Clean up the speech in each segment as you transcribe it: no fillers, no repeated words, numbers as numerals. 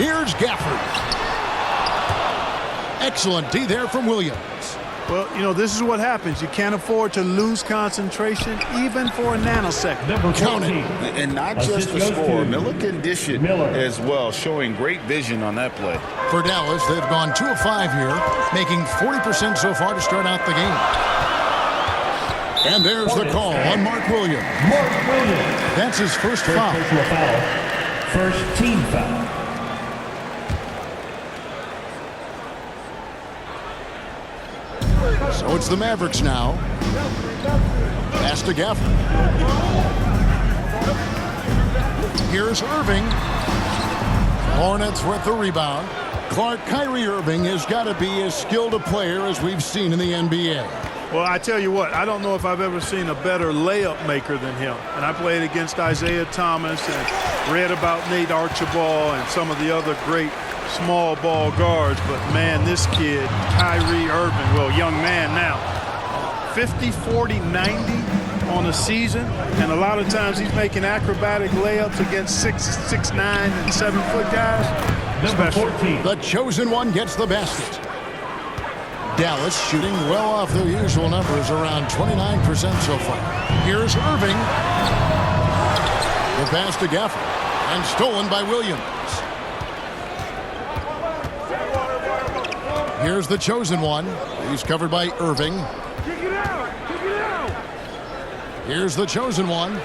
Here's Gafford. Excellent D there from Williams. Well, you know, this is what happens. You can't afford to lose concentration even for a nanosecond. Count it. And not just the score. Miller can dish it as well, showing great vision on that play. For Dallas, they've gone 2 of 5 here, making 40% so far to start out the game. And there's the call on Mark Williams. That's his first foul. First team foul. So it's the Mavericks now. Pass to Gafford. Here's Irving. Hornets with the rebound. Clark, Kyrie Irving has got to be as skilled a player as we've seen in the NBA. Well, I tell you what, I don't know if I've ever seen a better layup maker than him. And I played against Isaiah Thomas and read about Nate Archibald and some of the other great small ball guards. But, man, this kid, Kyrie Irving, well, young man now, 50, 40, 90 on a season. And a lot of times he's making acrobatic layups against 6'9" and 7-foot guys. Special. The chosen one gets the basket. Dallas shooting well off their usual numbers, around 29% so far. Here's Irving. The pass to Gafford, and stolen by Williams. Here's the chosen one. He's covered by Irving. Here's the chosen one.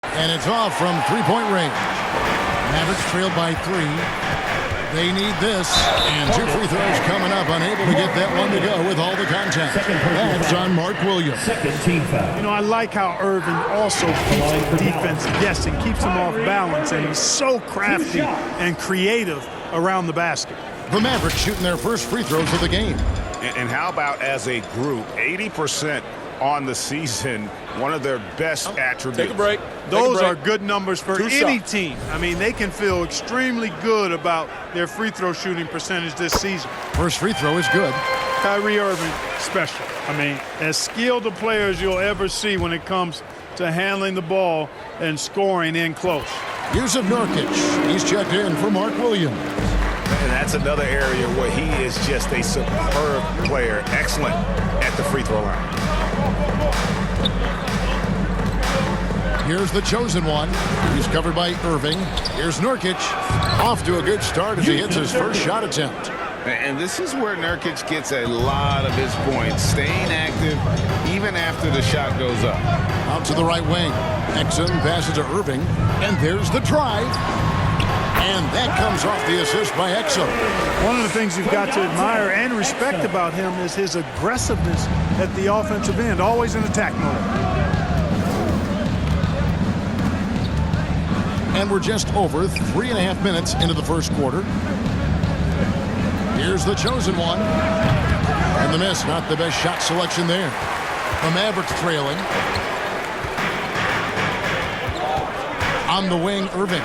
And it's off from three-point range. Mavericks trailed by 3. They need this. And 2 free throws coming up. Unable to get that one to go with all the contact. That's on Mark Williams. Second team foul. You know, I like how Irving also keeps the defense guessing, keeps them off balance, and he's so crafty and creative around the basket. The Mavericks shooting their first free throws of the game. And how about as a group, 80% on the season, one of their best attributes. Take a break. Those are good numbers for any shots. team. I mean, they can feel extremely good about their free throw shooting percentage this season. First free throw is good. Kyrie Irving, special. I mean, as skilled a player as you'll ever see when it comes to handling the ball and scoring in close. Yusuf Nurkic. He's checked in for Mark Williams. And that's another area where he is just a superb player. Excellent at the free throw line. Here's the chosen one. He's covered by Irving. Here's Nurkic. Off to a good start as he hits his first shot attempt. And this is where Nurkic gets a lot of his points, staying active even after the shot goes up. Out to the right wing. Exum passes to Irving. And there's the drive. And that comes off the assist by Exum. One of the things you've got to admire and respect about him is his aggressiveness at the offensive end, always in attack mode. And we're just over 3.5 minutes into the first quarter. Here's the chosen one. And the miss, not the best shot selection there. The Mavericks trailing. On the wing, Irving.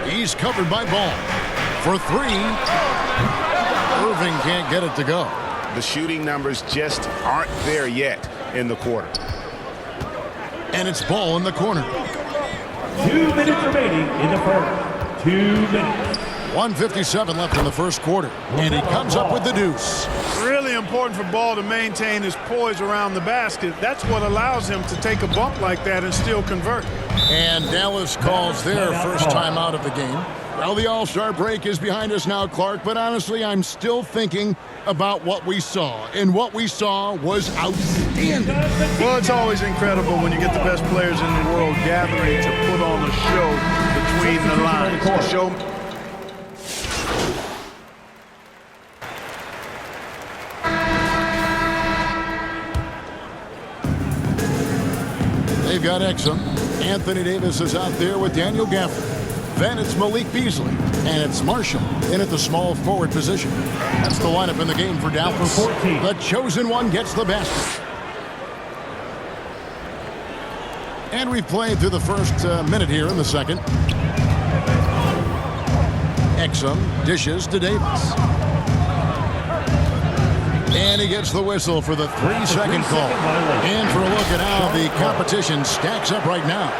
He's covered by Ball. For 3. Irving can't get it to go. The shooting numbers just aren't there yet in the quarter. And it's Ball in the corner. 2 minutes remaining in the first. 2 minutes. 1:57 left in the first quarter. And he comes up with the deuce. Really important for Ball to maintain his poise around the basket. That's what allows him to take a bump like that and still convert. And Dallas calls their first time out of the game. Well, the All-Star break is behind us now, Clark, but honestly, I'm still thinking about what we saw. And what we saw was outstanding. Well, it's always incredible when you get the best players in the world gathering to put on a show between the lines. The show. They've got Exum. Anthony Davis is out there with Daniel Gafford. Then it's Malik Beasley. And it's Marshall in at the small forward position. That's the lineup in the game for Dallas. Number 14. The chosen one gets the basket. And we've played through the first minute here in the second. Exum dishes to Davis. And he gets the whistle for the 3-second call. And for a look at how the competition stacks up right now.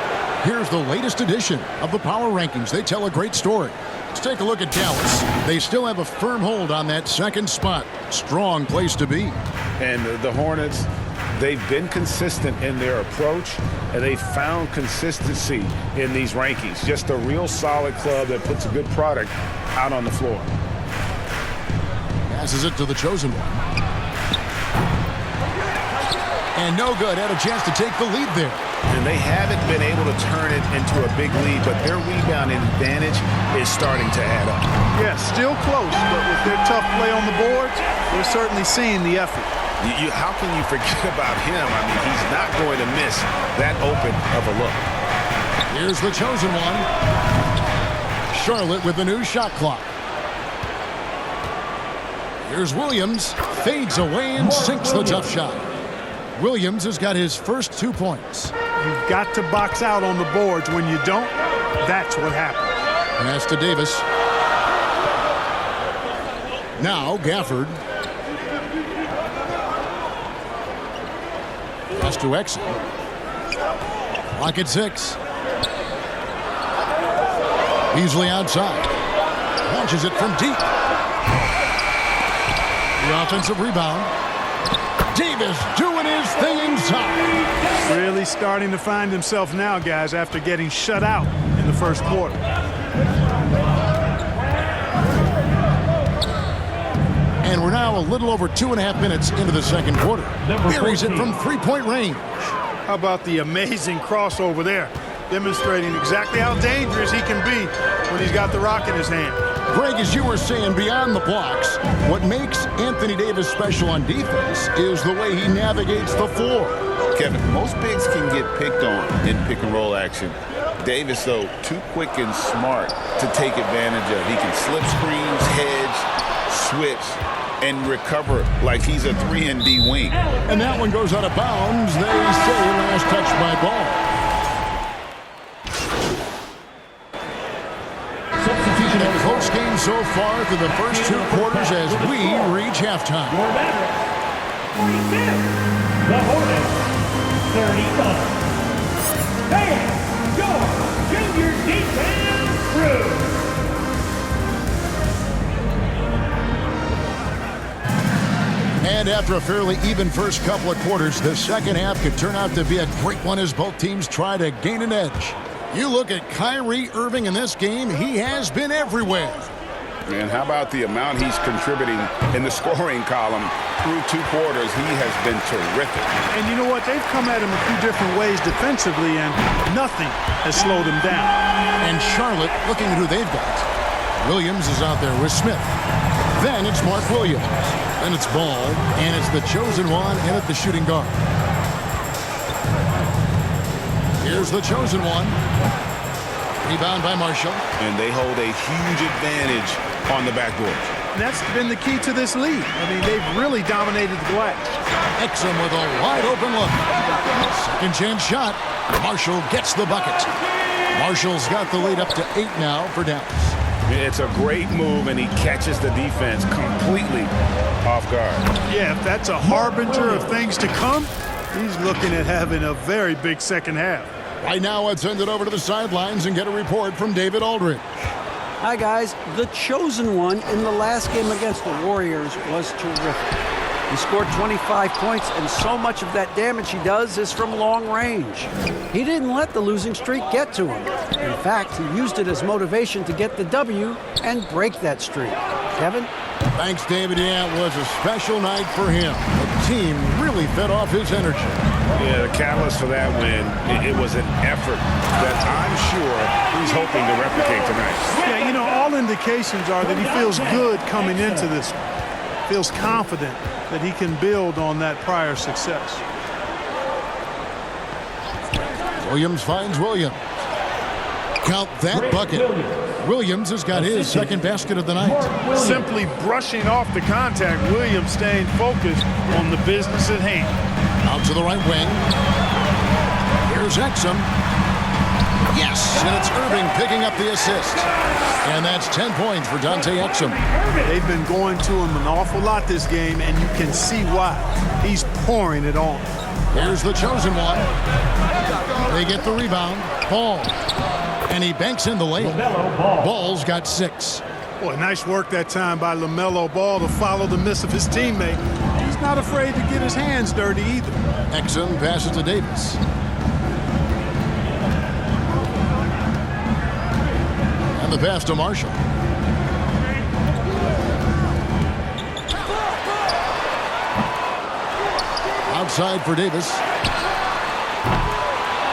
Here's the latest edition of the Power Rankings. They tell a great story. Let's take a look at Dallas. They still have a firm hold on that second spot. Strong place to be. And the Hornets, they've been consistent in their approach, and they've found consistency in these rankings. Just a real solid club that puts a good product out on the floor. Passes it to the chosen one. And no good. Had a chance to take the lead there. And they haven't been able to turn it into a big lead, but their rebounding advantage is starting to add up. Yeah, still close, but with their tough play on the boards, we're certainly seeing the effort. How can you forget about him? I mean, he's not going to miss that open of a look. Here's the chosen one. Charlotte with the new shot clock. Here's Williams. Fades away and sinks the tough shot. Williams has got his first 2 points. You've got to box out on the boards. When you don't, that's what happens. Pass to Davis. Now Gafford. Pass to Exum. Clock at 6. Beasley outside. Launches it from deep. The offensive rebound. Davis doing his thing inside. Really starting to find himself now, guys, after getting shut out in the first quarter. And we're now a little over 2.5 minutes into the second quarter. Buries it from three-point range. How about the amazing crossover there? Demonstrating exactly how dangerous he can be when he's got the rock in his hand. Greg, as you were saying, beyond the blocks, what makes Anthony Davis special on defense is the way he navigates the floor. Kevin, most bigs can get picked on in pick-and-roll action. Davis, though, too quick and smart to take advantage of. He can slip screens, hedge, switch, and recover like he's a 3-and-D wing. And that one goes out of bounds. They say last touch by Ball. And a close game so far through the first 2 quarters as we reach halftime. Your Mavericks, 36. The Hornets, 39. Hey, your junior defense crew. And after a fairly even first couple of quarters, the second half could turn out to be a great one as both teams try to gain an edge. You look at Kyrie Irving in this game, he has been everywhere. And how about the amount he's contributing in the scoring column through 2 quarters? He has been terrific. And you know what? They've come at him a few different ways defensively, and nothing has slowed him down. And Charlotte looking at who they've got. Williams is out there with Smith. Then it's Mark Williams. Then it's Ball, and it's the chosen one in at the shooting guard. Here's the chosen one. Rebound by Marshall. And they hold a huge advantage on the backboard. And that's been the key to this league. I mean, they've really dominated the glass. Exum with a wide open look. Second chance shot. Marshall gets the bucket. Marshall's got the lead up to 8 now for Dallas. It's a great move, and he catches the defense completely off guard. Yeah, if that's a harbinger of things to come, he's looking at having a very big second half. Right now, let's send it over to the sidelines and get a report from David Aldridge. Hi, guys. The chosen one in the last game against the Warriors was terrific. He scored 25 points, and so much of that damage he does is from long range. He didn't let the losing streak get to him. In fact, he used it as motivation to get the W and break that streak. Kevin? Thanks, David. Yeah, it was a special night for him. The team really fed off his energy. Yeah, the catalyst for that win, it was an effort that I'm sure he's hoping to replicate tonight. Yeah, you know, all indications are that he feels good coming into this one. Feels confident that he can build on that prior success. Williams finds Williams. Count that bucket. Williams has got his second basket of the night. Simply brushing off the contact. Williams staying focused on the business at hand. Out to the right wing. Here's Exum. Yes, and it's Irving picking up the assist. And that's 10 points for Dante Exum. They've been going to him an awful lot this game, and you can see why. He's pouring it on. Here's the chosen one. They get the rebound. Ball. And he banks in the lane. Ball's got 6. Boy, nice work that time by LaMelo Ball to follow the miss of his teammate. He's not afraid to get his hands dirty either. Exum passes to Davis. And the pass to Marshall. Outside for Davis.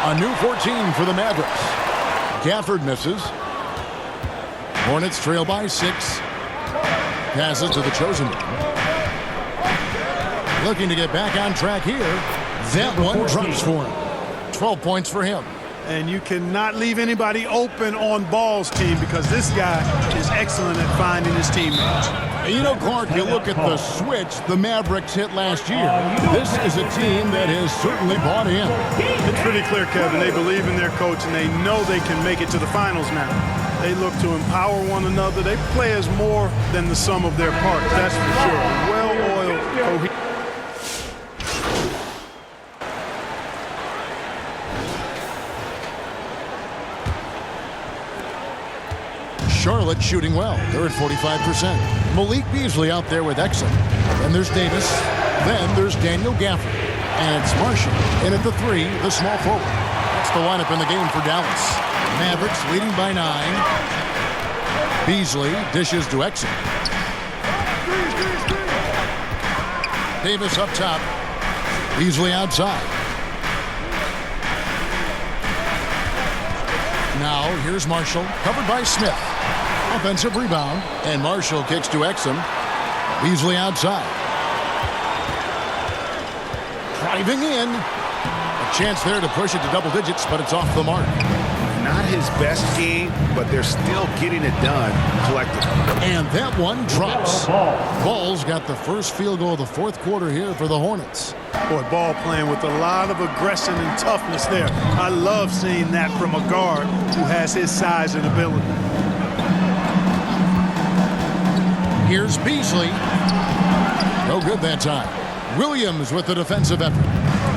A new 14 for the Mavericks. Gafford misses. Hornets trail by 6. Passes to the chosen one. Looking to get back on track here. That one drops for him. 12 points for him. And you cannot leave anybody open on Ball's team because this guy is excellent at finding his teammates. You know, Clark, you look at the switch the Mavericks hit last year. This is a team that has certainly bought in. It's pretty clear, Kevin. They believe in their coach, and they know they can make it to the finals now. They look to empower one another. They play as more than the sum of their parts, that's for sure. Well-oiled, cohesive. Charlotte shooting well. They're at 45%. Malik Beasley out there with Exum. Then there's Davis. Then there's Daniel Gafford. And it's Marshall. And at the 3, the small forward. That's the lineup in the game for Dallas. Mavericks leading by 9. Beasley dishes to Exum. Davis up top. Beasley outside. Now here's Marshall. Covered by Smith. Offensive rebound, and Marshall kicks to Exum. Beasley outside. Driving in. A chance there to push it to double digits, but it's off the mark. Not his best game, but they're still getting it done collectively. And that one drops. Ball's got the first field goal of the fourth quarter here for the Hornets. Boy, Ball playing with a lot of aggression and toughness there. I love seeing that from a guard who has his size and ability. Here's Beasley. No good that time. Williams with the defensive effort.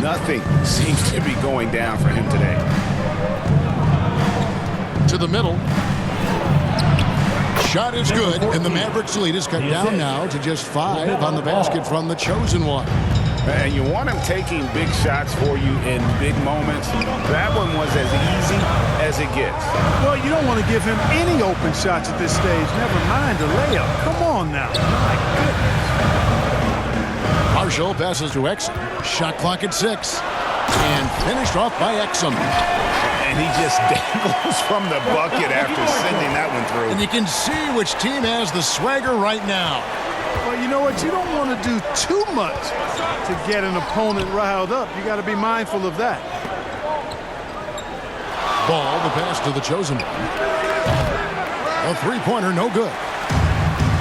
Nothing seems to be going down for him today. To the middle. Shot is good, and the Mavericks lead is cut down now to just 5 on the basket from the chosen one. And you want him taking big shots for you in big moments. That one was as easy as it gets. Well, you don't want to give him any open shots at this stage. Never mind a layup. Come on now. My goodness. Marshall passes to Exum. Shot clock at 6. And finished off by Exum. And he just dangles from the bucket after sending that one through. And you can see which team has the swagger right now. Well, you know what? You don't want to do too much to get an opponent riled up. You got to be mindful of that. Ball, the pass to the chosen one. A three-pointer, no good.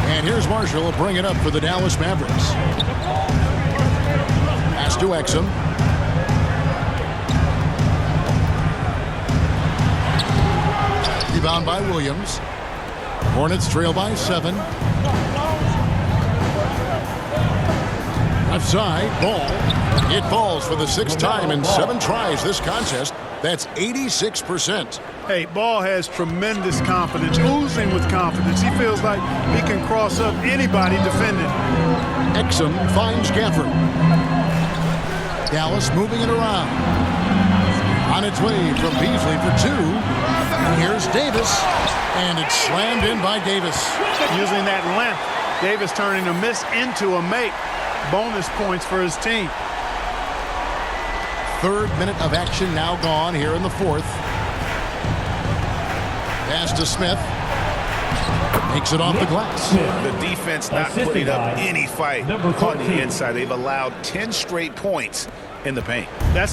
And here's Marshall will bring it up for the Dallas Mavericks. Pass to Exum. Rebound by Williams. Hornets trail by 7. Left side, Ball. It falls for the 6th time in 7 tries this contest. That's 86%. Hey, Ball has tremendous confidence, oozing with confidence. He feels like he can cross up anybody defending. Exum finds Gafford. Dallas moving it around. On its way from Beasley for 2. Here's Davis. And it's slammed in by Davis. Using that length, Davis turning a miss into a make. Bonus points for his team. 3rd minute of action now gone here in the 4th. Pass to Smith. Makes it off the glass. The defense not putting up any fight on the inside. They've allowed 10 straight points in the paint. That's